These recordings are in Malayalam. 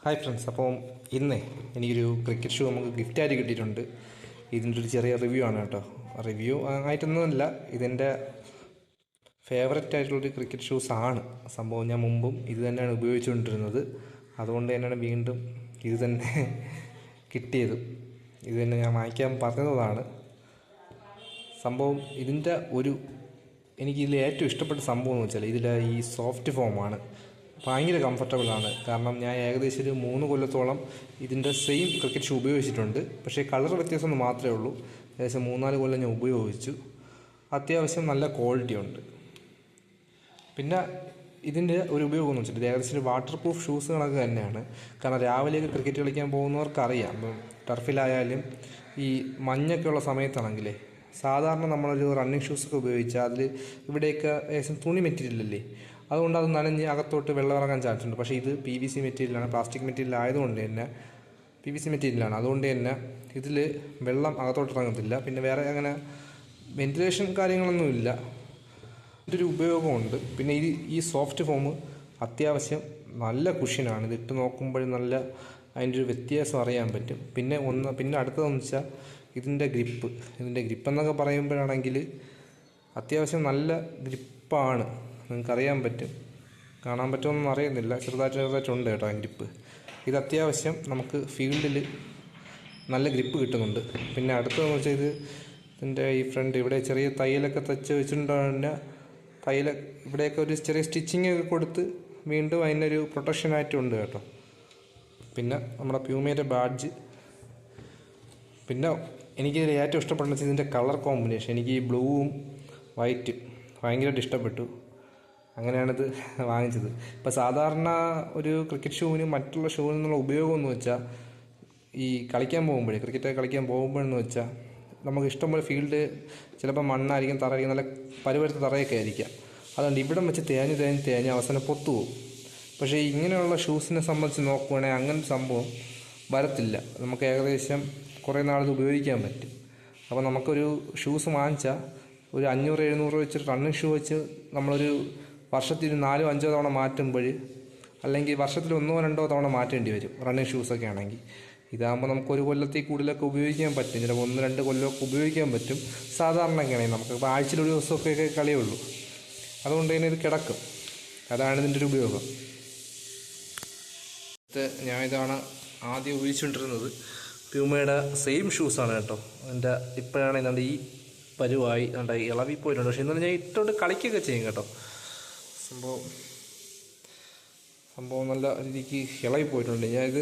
ഹായ് ഫ്രണ്ട്സ്, അപ്പോൾ ഇന്ന് എനിക്കൊരു ക്രിക്കറ്റ് ഷൂ നമുക്ക് ഗിഫ്റ്റായിട്ട് കിട്ടിയിട്ടുണ്ട്. ഇതിൻ്റെ ഒരു ചെറിയ റിവ്യൂ ആണ് കേട്ടോ. റിവ്യൂ ആയിട്ടൊന്നുമല്ല, ഇതെൻ്റെ ഫേവററ്റ് ആയിട്ടുള്ളൊരു ക്രിക്കറ്റ് ഷൂസ് ആണ്. സംഭവം ഞാൻ മുമ്പും ഇത് തന്നെയാണ് ഉപയോഗിച്ചുകൊണ്ടിരുന്നത്. അതുകൊണ്ട് തന്നെയാണ് വീണ്ടും ഇത് തന്നെ കിട്ടിയത്. ഇത് തന്നെ ഞാൻ വാങ്ങിക്കാൻ പറഞ്ഞതാണ്. സംഭവം ഇതിൻ്റെ എനിക്കിതിൽ ഏറ്റവും ഇഷ്ടപ്പെട്ട സംഭവം എന്ന് വെച്ചാൽ ഇതിലെ ഈ സോഫ്റ്റ് ഫോമാണ്. ഭയങ്കര കംഫർട്ടബിളാണ്. കാരണം ഞാൻ ഏകദേശം ഒരു 3 കൊല്ലത്തോളം ഇതിൻ്റെ സെയിം ക്രിക്കറ്റ് ഷൂ ഉപയോഗിച്ചിട്ടുണ്ട്. പക്ഷേ കളർ വ്യത്യാസം മാത്രമേ ഉള്ളൂ. ഏകദേശം 3-4 കൊല്ലം ഞാൻ ഉപയോഗിച്ചു. അത്യാവശ്യം നല്ല ക്വാളിറ്റി ഉണ്ട്. പിന്നെ ഇതിൻ്റെ ഒരു ഉപയോഗം എന്ന് വെച്ചിട്ട് ഏകദേശം ഒരു വാട്ടർ പ്രൂഫ് ഷൂസ് കണക്ക് തന്നെയാണ്. കാരണം രാവിലെയൊക്കെ ക്രിക്കറ്റ് കളിക്കാൻ പോകുന്നവർക്കറിയാം, ഇപ്പം ടർഫിലായാലും ഈ മഞ്ഞൊക്കെയുള്ള സമയത്താണെങ്കിലേ സാധാരണ നമ്മളൊരു റണ്ണിങ് ഷൂസൊക്കെ ഉപയോഗിച്ചാൽ അതിൽ ഇവിടെയൊക്കെ ഏകദേശം തുണി മെറ്റീരിയലല്ലേ, അതുകൊണ്ട് അത് നനഞ്ഞ് അകത്തോട്ട് വെള്ളം ഇറങ്ങാൻ ചാൻസ് ഉണ്ട്. പക്ഷേ ഇത് PVC മെറ്റീരിയലാണ്, പ്ലാസ്റ്റിക് മെറ്റീരിയൽ ആയതുകൊണ്ട് തന്നെ PVC മെറ്റീരിയലാണ്. അതുകൊണ്ട് തന്നെ ഇതിൽ വെള്ളം അകത്തോട്ട് ഇറങ്ങത്തില്ല. പിന്നെ വേറെ അങ്ങനെ വെൻറ്റിലേഷൻ കാര്യങ്ങളൊന്നുമില്ല. ഇതൊരു ഉപയോഗമുണ്ട്. പിന്നെ ഈ സോഫ്റ്റ് ഫോം അത്യാവശ്യം നല്ല കുഷ്യനാണ്. ഇതിട്ട് നോക്കുമ്പോഴും നല്ല അതിൻ്റെ ഒരു വ്യത്യാസം അറിയാൻ പറ്റും. പിന്നെ അടുത്തതെന്ന് വെച്ചാൽ ഇതിൻ്റെ ഗ്രിപ്പ് എന്നൊക്കെ പറയുമ്പോഴാണെങ്കിൽ അത്യാവശ്യം നല്ല ഗ്രിപ്പാണ്. നിങ്ങൾക്കറിയാൻ പറ്റും, കാണാൻ പറ്റുമെന്നൊന്നും അറിയുന്നില്ല, ചെറുതായിട്ടുണ്ട് കേട്ടോ ആ ഗ്രിപ്പ്. ഇത് അത്യാവശ്യം നമുക്ക് ഫീൽഡിൽ നല്ല ഗ്രിപ്പ് കിട്ടുന്നുണ്ട്. പിന്നെ അടുത്തതെന്ന് വെച്ചാൽ ഇതിൻ്റെ ഈ ഫ്രണ്ട് ഇവിടെ ചെറിയ തയ്യലൊക്കെ തച്ച് വെച്ചിട്ടുണ്ടെങ്കിൽ ഇവിടെയൊക്കെ ഒരു ചെറിയ സ്റ്റിച്ചിങ് ഒക്കെ കൊടുത്ത് വീണ്ടും അതിനൊരു പ്രൊട്ടക്ഷനായിട്ടുണ്ട് കേട്ടോ. പിന്നെ നമ്മുടെ പ്യൂമയുടെ ബാഡ്ജ്. പിന്നെ എനിക്കിതിൽ ഏറ്റവും ഇഷ്ടപ്പെട്ടെന്ന് വെച്ചാൽ ഇതിൻ്റെ കളർ കോമ്പിനേഷൻ. എനിക്ക് ഈ ബ്ലൂവും വൈറ്റും ഭയങ്കരമായിട്ട് ഇഷ്ടപ്പെട്ടു. അങ്ങനെയാണിത് വാങ്ങിച്ചത്. ഇപ്പോൾ സാധാരണ ഒരു ക്രിക്കറ്റ് ഷൂവിന് മറ്റുള്ള ഷൂവിൽ നിന്നുള്ള ഉപയോഗം എന്ന് വെച്ചാൽ ഈ ക്രിക്കറ്റ് കളിക്കാൻ പോകുമ്പോഴെന്ന് വെച്ചാൽ നമുക്ക് ഇഷ്ടംപോലെ ഫീൽഡ് ചിലപ്പോൾ മണ്ണായിരിക്കും, തറയായിരിക്കും, നല്ല പരുവരുത്ത തറയൊക്കെ ആയിരിക്കാം. അതുകൊണ്ട് ഇവിടം വെച്ച് തേഞ്ഞ് അവസാനം പൊത്തുപോകും. പക്ഷേ ഇങ്ങനെയുള്ള ഷൂസിനെ സംബന്ധിച്ച് നോക്കുവാണെങ്കിൽ അങ്ങനത്തെ സംഭവം വരത്തില്ല. നമുക്ക് ഏകദേശം കുറേ നാളിത് ഉപയോഗിക്കാൻ പറ്റും. അപ്പോൾ നമുക്കൊരു ഷൂസ് വാങ്ങിച്ചാൽ ഒരു 500-700 വെച്ചൊരു റണ്ണിങ് ഷൂ വെച്ച് നമ്മളൊരു വർഷത്തിൽ 4-5 തവണ മാറ്റുമ്പോൾ, അല്ലെങ്കിൽ വർഷത്തിൽ 1-2 തവണ മാറ്റേണ്ടി വരും റണ്ണിങ് ഷൂസൊക്കെ ആണെങ്കിൽ. ഇതാകുമ്പോൾ നമുക്ക് 1 കൊല്ലത്തിൽ കൂടുതലൊക്കെ ഉപയോഗിക്കാൻ പറ്റും. ചിലപ്പോൾ 1-2 കൊല്ലമൊക്കെ ഉപയോഗിക്കാൻ പറ്റും. സാധാരണയൊക്കെയാണെങ്കിൽ നമുക്ക് ഇപ്പോൾ ആഴ്ചയിൽ ഒരു ദിവസമൊക്കെ കളിയുള്ളൂ. അതുകൊണ്ട് തന്നെ ഇത് കിടക്കും. അതാണ് ഇതിൻ്റെ ഒരു ഉപയോഗം. ഞാൻ ഇതാണ് ആദ്യം ഉപയോഗിച്ചുകൊണ്ടിരുന്നത്. പ്യൂമയുടെ സെയിം ഷൂസാണ് കേട്ടോ. എൻ്റെ ഇപ്പോഴാണ് എന്താണ്ട് ഈ പരുവായി ഇളവി പോയിട്ടുണ്ട്. പക്ഷേ എന്നാലും ഞാൻ ഇട്ടുകൊണ്ട് കളിക്കുകയൊക്കെ ചെയ്യും കേട്ടോ. സംഭവം നല്ല രീതിക്ക് ഇളകി പോയിട്ടുണ്ട്. ഞാനിത്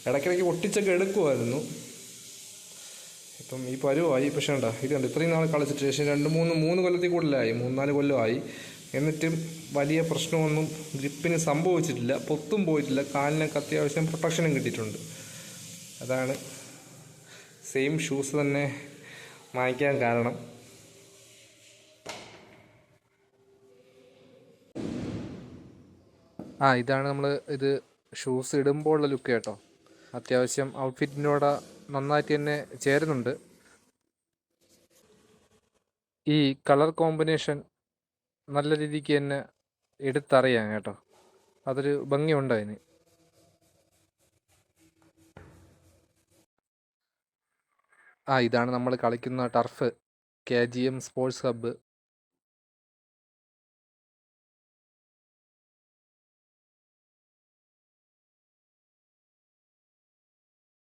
ഇടയ്ക്കിടയ്ക്ക് ഒട്ടിച്ചൊക്കെ എടുക്കുമായിരുന്നു. ഇപ്പം ഈ പരുവായി. പക്ഷേ ഇതുണ്ട് ഇത്രയും നാൾ കളിച്ചിട്ട് ശേഷം 2-3 കൊല്ലത്തിൽ കൂടുതലായി, 3-4 കൊല്ലമായി. എന്നിട്ടും വലിയ പ്രശ്നമൊന്നും ഗ്രിപ്പിന് സംഭവിച്ചിട്ടില്ല, പൊത്തും പോയിട്ടില്ല. കാലിനൊക്കെ അത്യാവശ്യം പ്രൊട്ടക്ഷനും കിട്ടിയിട്ടുണ്ട്. അതാണ് സെയിം ഷൂസ് തന്നെ വാങ്ങിക്കാൻ കാരണം. ഇതാണ് നമ്മൾ ഇത് ഷൂസ് ഇടുമ്പോഴുള്ള ലുക്ക് കേട്ടോ. അത്യാവശ്യം ഔട്ട്ഫിറ്റിനോട് നന്നായിട്ട് തന്നെ ചേരുന്നുണ്ട്. ഈ കളർ കോമ്പിനേഷൻ നല്ല രീതിക്ക് തന്നെ എടുത്തറിയാം കേട്ടോ. അതൊരു ഭംഗിയുണ്ട് അതിന്. ഇതാണ് നമ്മൾ കളിക്കുന്ന ടർഫ്, KGM സ്പോർട്സ് ഹബ്ബ്.